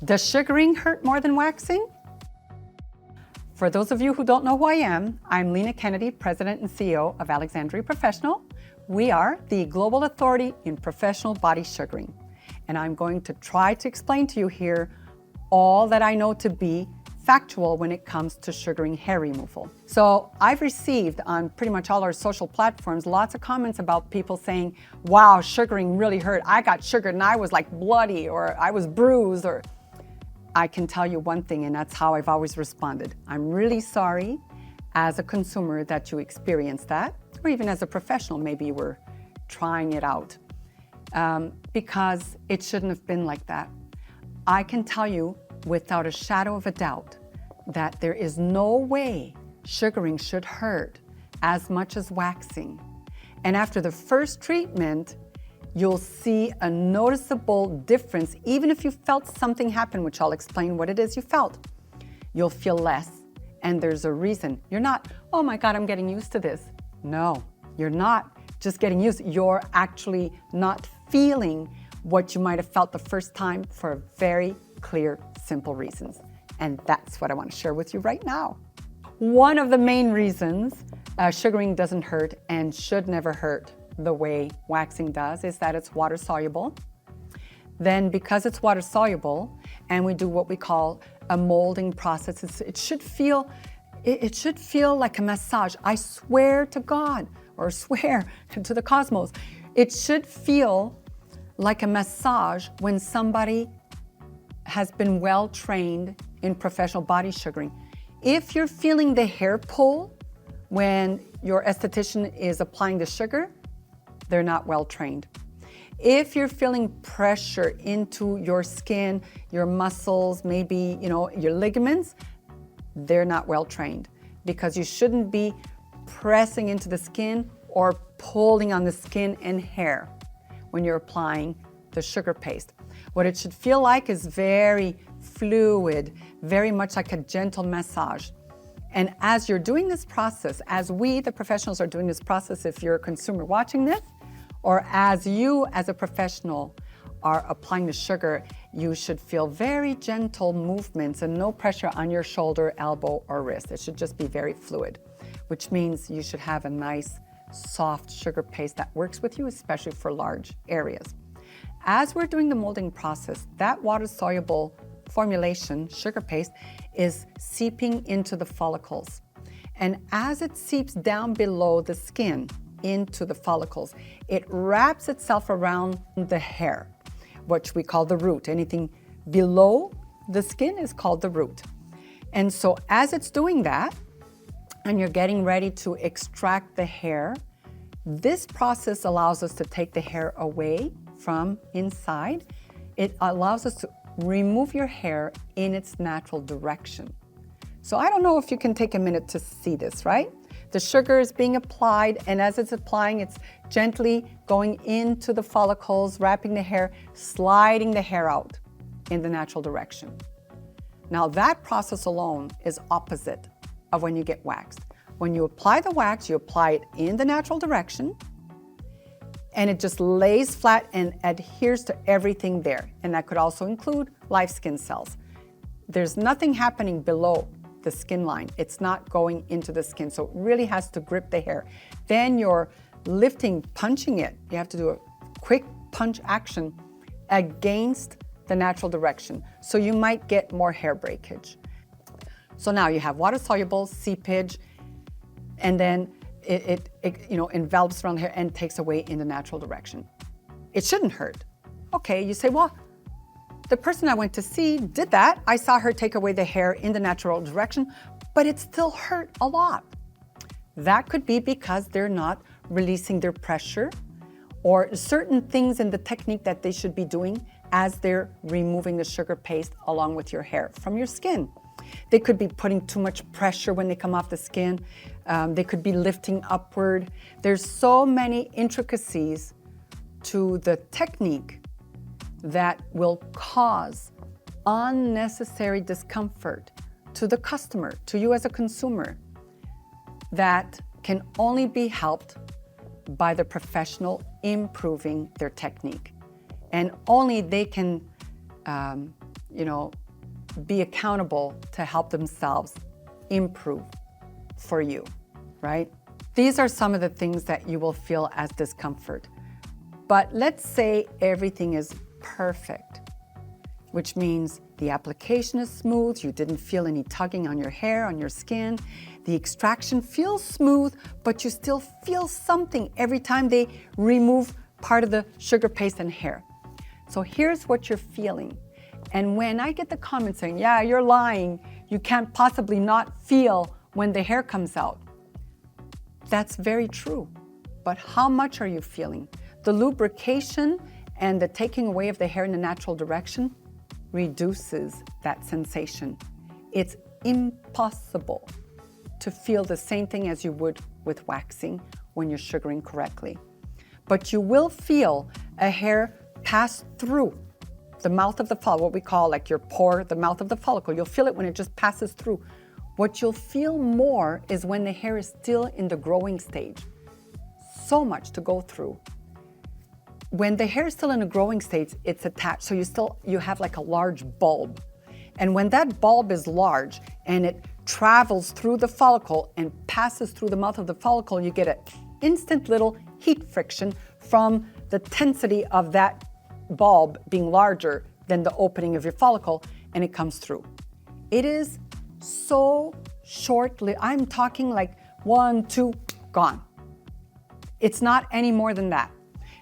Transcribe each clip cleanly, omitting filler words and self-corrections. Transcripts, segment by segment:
Does sugaring hurt more than waxing? For those of you who don't know who I am, I'm Lena Kennedy, President and CEO of Alexandria Professional. We are the global authority in professional body sugaring. And I'm going to try to explain to you here all that I know to be factual when it comes to sugaring hair removal. So I've received on pretty much all our social platforms lots of comments about people saying, wow, sugaring really hurt. I got sugared and I was like bloody, or I was bruised, or I can tell you one thing, and that's how I've always responded. I'm really sorry as a consumer that you experienced that, or even as a professional, maybe you were trying it out, because it shouldn't have been like that. I can tell you without a shadow of a doubt that there is no way sugaring should hurt as much as waxing. And after the first treatment, you'll see a noticeable difference. Even if you felt something happen, which I'll explain what it is you felt, you'll feel less. And there's a reason. You're not, oh my God, I'm getting used to this. No, you're not just getting used. You're actually not feeling what you might have felt the first time for very clear, simple reasons. And that's what I want to share with you right now. One of the main reasons sugaring doesn't hurt and should never hurt the way waxing does is that it's water soluble. Then because it's water soluble and we do what we call a molding process, it should feel like a massage. I swear to God, or swear to the cosmos, it should feel like a massage when somebody has been well trained in professional body sugaring. If you're feeling the hair pull when your esthetician is applying the sugar, they're not well trained. If you're feeling pressure into your skin, your muscles, maybe your ligaments, they're not well trained, because you shouldn't be pressing into the skin or pulling on the skin and hair when you're applying the sugar paste. What it should feel like is very fluid, very much like a gentle massage. And as you're doing this process, as we, the professionals, are doing this process, if you're a consumer watching this, or as you, as a professional, are applying the sugar, you should feel very gentle movements and no pressure on your shoulder, elbow, or wrist. It should just be very fluid, which means you should have a nice, soft sugar paste that works with you, especially for large areas. As we're doing the molding process, that water-soluble formulation, sugar paste, is seeping into the follicles. And as it seeps down below the skin into the follicles, it wraps itself around the hair, which we call the root. Anything below the skin is called the root. And so as it's doing that, and you're getting ready to extract the hair, this process allows us to take the hair away from inside. It allows us to remove your hair in its natural direction. So I don't know if you can take a minute to see this, right? The sugar is being applied, and as it's applying, it's gently going into the follicles, wrapping the hair, sliding the hair out in the natural direction. Now that process alone is opposite of when you get waxed. When you apply the wax, you apply it in the natural direction, and it just lays flat and adheres to everything there. And that could also include live skin cells. There's nothing happening below the skin line. It's not going into the skin, so it really has to grip the hair. Then you're lifting, punching it. You have to do a quick punch action against the natural direction. So you might get more hair breakage. So now you have water-soluble seepage, and then it envelops around the hair and takes away in the natural direction. It shouldn't hurt. Okay, you say, well, the person I went to see did that. I saw her take away the hair in the natural direction, but it still hurt a lot. That could be because they're not releasing their pressure, or certain things in the technique that they should be doing as they're removing the sugar paste along with your hair from your skin. They could be putting too much pressure when they come off the skin. They could be lifting upward. There's so many intricacies to the technique that will cause unnecessary discomfort to the customer, to you as a consumer, that can only be helped by the professional improving their technique. And only they can be accountable to help themselves improve for you, right? These are some of the things that you will feel as discomfort. But let's say everything is perfect, which means the application is smooth, you didn't feel any tugging on your hair, on your skin, the extraction feels smooth, but you still feel something every time they remove part of the sugar paste and hair. So here's what you're feeling. And when I get the comments saying, yeah, you're lying, you can't possibly not feel when the hair comes out. That's very true. But how much are you feeling? The lubrication and the taking away of the hair in the natural direction reduces that sensation. It's impossible to feel the same thing as you would with waxing when you're sugaring correctly. But you will feel a hair pass through the mouth of the follicle, what we call like your pore, the mouth of the follicle. You'll feel it when it just passes through. What you'll feel more is when the hair is still in the growing stage. So much to go through. When the hair is still in a growing stage, it's attached. So you have like a large bulb. And when that bulb is large and it travels through the follicle and passes through the mouth of the follicle, you get an instant little heat friction from the tensity of that bulb being larger than the opening of your follicle, and it comes through. It is so short-lived. I'm talking like 1, 2, gone. It's not any more than that.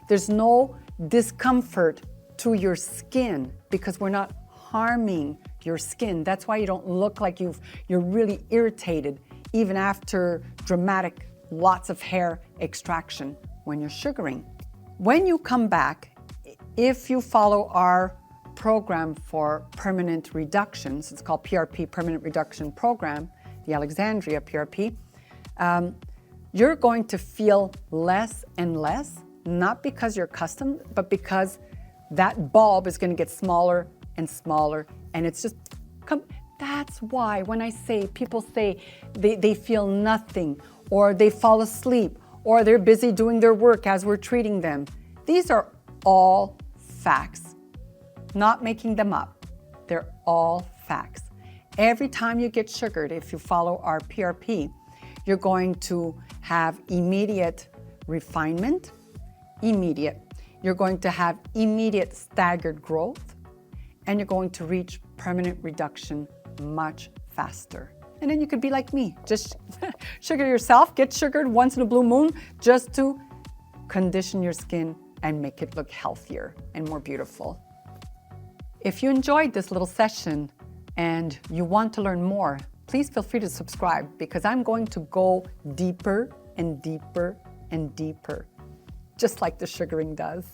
There's no discomfort to your skin because we're not harming your skin. That's why you don't look like you're really irritated even after dramatic lots of hair extraction when you're sugaring. When you come back, if you follow our program for permanent reductions, it's called PRP, Permanent Reduction Program, the Alexandria PRP, you're going to feel less and less, not because you're accustomed, but because that bulb is going to get smaller and smaller, and it's just that's why when I say, people say they feel nothing, or they fall asleep, or they're busy doing their work as we're treating them. These are all facts, not making them up. They're all facts. Every time you get sugared, if you follow our PRP, you're going to have immediate refinement, You're going to have immediate staggered growth, and you're going to reach permanent reduction much faster. And then you could be like me, just sugar yourself, get sugared once in a blue moon, just to condition your skin and make it look healthier and more beautiful. If you enjoyed this little session and you want to learn more, please feel free to subscribe, because I'm going to go deeper and deeper and deeper, just like the sugaring does.